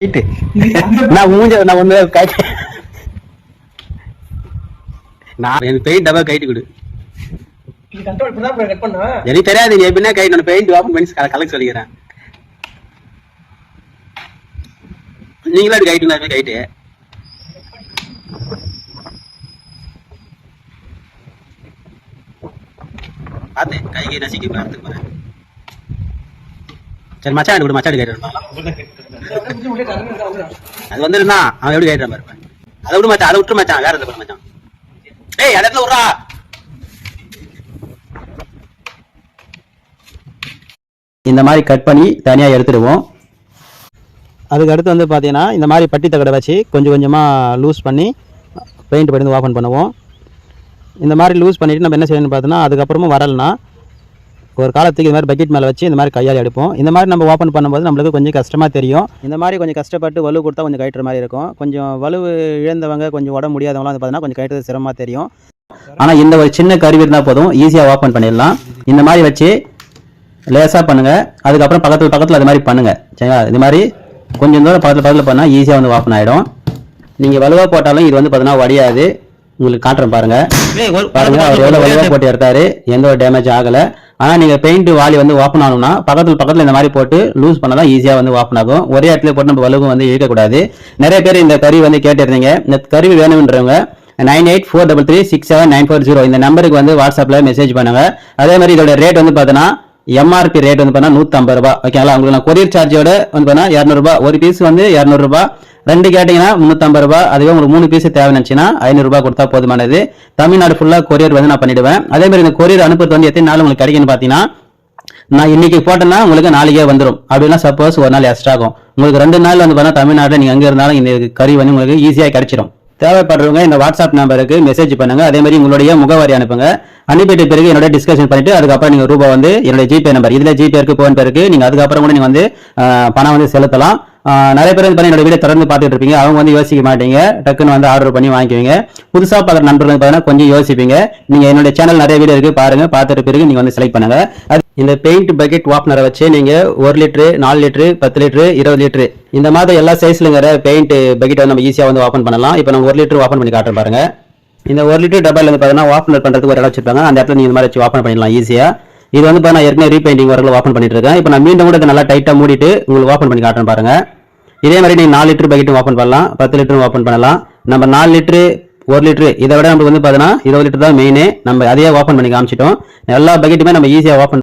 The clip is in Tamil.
நான் ஒண்ணு நான் எனக்கு பெயிண்ட் டப்பா கைட்டு கொடு. எனக்கு தெரியாது நீ எப்படின்னா கைட்டு பெயிண்ட் ஓப்பன் பண்ணி கலெக்ட் சொல்லிக்கிறேன். நீங்களா கைட்டு கைட்டு பார்த்து கை நசிக்க பார்த்து போறேன். சரி மச்சான் கொடு, மச்சான் கைட்டு அது வந்துருந்தா அவன் எப்படி கைட்டு இருப்பான். அதை விடு மச்சான், அதை விட்டு மச்சான், வேற எந்த பண்ண மச்சான். ஏய் இடத்துல விட்றா. இந்த மாதிரி கட் பண்ணி தனியாக எடுத்துடுவோம். அதுக்கு அடுத்து வந்து பார்த்தீங்கன்னா இந்த மாதிரி பட்டி தகடை வச்சு கொஞ்சம் கொஞ்சமாக லூஸ் பண்ணி பெயிண்ட் பண்ணி ஓப்பன் பண்ணுவோம். இந்த மாதிரி லூஸ் பண்ணிவிட்டு நம்ம என்ன செய்யணும்னு பார்த்தோன்னா அதுக்கப்புறமும் வரலனா ஒரு காலத்துக்கு இந்த மாதிரி பக்கெட் மேலே வச்சு இந்த மாதிரி கையால் எடுப்போம். இந்த மாதிரி நம்ம ஓப்பன் பண்ணும்போது நம்மளுக்கு கொஞ்சம் கஷ்டமாக தெரியும். இந்த மாதிரி கொஞ்சம் கஷ்டப்பட்டு வலு கொடுத்தா கொஞ்சம் கட்டுற மாதிரி இருக்கும். கொஞ்சம் வலு இழந்தவங்க கொஞ்சம் உடம்பு முடியாதவங்களாம் வந்து பார்த்தீங்கன்னா கொஞ்சம் கட்டுறது சிரமமாக தெரியும். ஆனால் இந்த ஒரு சின்ன கருவி இருந்தால் போதும், ஈஸியாக ஓப்பன் பண்ணிடலாம். இந்த மாதிரி வச்சு லேசாக பண்ணுங்கள். அதுக்கப்புறம் பக்கத்தில் அது மாதிரி பண்ணுங்கள். சரிங்களா? இது மாதிரி கொஞ்சம் தூரம் பக்கத்தில் பண்ணால் ஈஸியாக வந்து ஓப்பன் ஆகிடும். நீங்கள் வலுவாக போட்டாலும் இது வந்து பார்த்தீங்கன்னா வடியாது. உங்களுக்கு காட்டுறேன் பாருங்கள். அவர் எவ்வளோ வலுவாக போட்டு எடுத்தாரு, எந்த ஒரு டேமேஜ் ஆகலை. ஆனால் நீங்கள் பெயிண்ட் வாலி வந்து ஓப்பன் ஆகணும்னா பக்கத்தில் இந்த மாதிரி போட்டு லூஸ் பண்ணால் தான் ஈஸியாக வந்து ஓப்பன் ஆகும். ஒரே இடத்துல போட்டு நம்ம வலுவும் வந்து இழுக்கக்கூடாது. நிறைய பேர் இந்த கருவி வந்து கேட்டிருந்தீங்க. இந்த கருவி வேணுன்றவங்க 9843367940 இந்த நம்பருக்கு வந்து வாட்ஸ்அப்பில் மெசேஜ் பண்ணுங்க. அதே மாதிரி இதோட ரேட் வந்து பார்த்தீங்கன்னா எம்ஆர்பி ரேட் வந்து பார்த்தீங்கன்னா 150 ரூபா. ஓகேங்களா? உங்களுக்கு நான் கொரியர் சார்ஜோட வந்து பார்த்தீங்கன்னா 200 ரூபா. ஒரு பீஸ் வந்து 200 ரூபா, ரெண்டு கேட்டீங்கன்னா 350 ரூபா. அதுவே உங்களுக்கு 3 பீஸ் தேவை நினைச்சுன்னா 500 ரூபாய் கொடுத்தா போதுமானது. தமிழ்நாடு ஃபுல்லாக கொரியர் வந்து நான் பண்ணிடுவேன். அதே மாதிரி இந்த கொரியர் அனுப்புறது வந்து எத்தனை நாள் உங்களுக்கு கிடைக்குன்னு பார்த்தீங்கன்னா நான் இன்னைக்கு போட்டேன்னா உங்களுக்கு நாளைக்கே வந்துடும். அப்படின்னா சப்போஸ் ஒரு நாள் எக்ஸ்ட்ரா ஆகும். உங்களுக்கு 2 நாள் வந்து பார்த்தா தமிழ்நாட்டில் நீங்கள் எங்கே இருந்தாலும் இந்த கறி வந்து உங்களுக்கு ஈஸியாக கிடைச்சிடும். தேவைப்படுறவங்க இந்த வாட்ஸ்அப் நம்பருக்கு மெசேஜ் பண்ணுங்க. அதே மாதிரி உங்களுடைய முகவரி அனுப்புங்க. அனுப்பிட்ட பிறகு என்னோட டிஸ்கஷன் பண்ணிட்டு அதுக்கப்புறம் நீங்க ரூபாய் வந்து என்னோட ஜிபே நம்பர் இதுல ஜிபே இருக்கு, போன் பே இருக்கு. நீங்க அதுக்கப்புறம் கூட நீங்க வந்து பணம் வந்து செலுத்தலாம். நிறைய பேர் வந்து என்னோட வீடியோ தொடர்ந்து பார்த்துட்டு இருப்பீங்க. அவங்க வந்து யோசிக்க மாட்டீங்க, டக்குன்னு வந்து ஆர்டர் பண்ணி வாங்கிக்குவீங்க. புதுசா பார்க்குற நண்பர்கள் பார்த்தீங்கன்னா கொஞ்சம் யோசிப்பீங்க. நீங்க என்னோட சேனல் நிறைய வீடியோ இருக்கு, பாருங்க. பார்த்துட்டு பிறகு நீங்க வந்து செலக்ட் பண்ணுங்க. இந்த பெயிண்ட் பக்கெட் ஓப்பனரை வச்சு நீங்க 1 லிட்டரு, 4 லிட்டரு, 10 லிட்டரு, 20 லிட்டரு இந்த மாதிரி எல்லா சைஸ்லங்கிற பெயிண்ட் பக்கெட் வந்து நம்ம ஈஸியா வந்து ஓப்பன் பண்ணலாம். இப்போ நம்ம 1 லிட்டர் ஓப்பன் பண்ணி காட்டுறேன் பாருங்க. இந்த 1 லிட்டர் டப்பால வந்து பார்த்தீங்கன்னா ஓப்பன் பண்றதுக்கு ஒரு இடம் வச்சிருப்பாங்க. அந்த இடத்துல நீங்க இந்த மாதிரி வச்சு ஓப்பன் பண்ணிடலாம் ஈஸியா. இது வந்து நான் ஏற்கனவே ரீபெயிண்டிங் ஒர்க்கில் ஓப்பன் பண்ணிட்டு இருக்கேன். இப்போ நான் மீண்டும் கூட நல்லா டைட்டா மூடிட்டு உங்களுக்கு ஓப்பன் பண்ணி காட்டுறேன் பாருங்க. இதே மாதிரி நீங்க 4 லிட்டர் பக்கெட்டும் ஓப்பன் பண்ணலாம், 10 லிட்டரும் ஓப்பன் பண்ணலாம். நம்ம 4 லிட்டரு, 1 லிட்டரு இதை விட நமக்கு வந்து பார்த்தீங்கன்னா 20 லிட்டர் தான் மெயின். நம்ம அதையே ஓப்பன் பண்ணி காமிச்சிட்டோம். எல்லா பக்கெட்டுமே நம்ம ஈஸியாக ஓப்பன்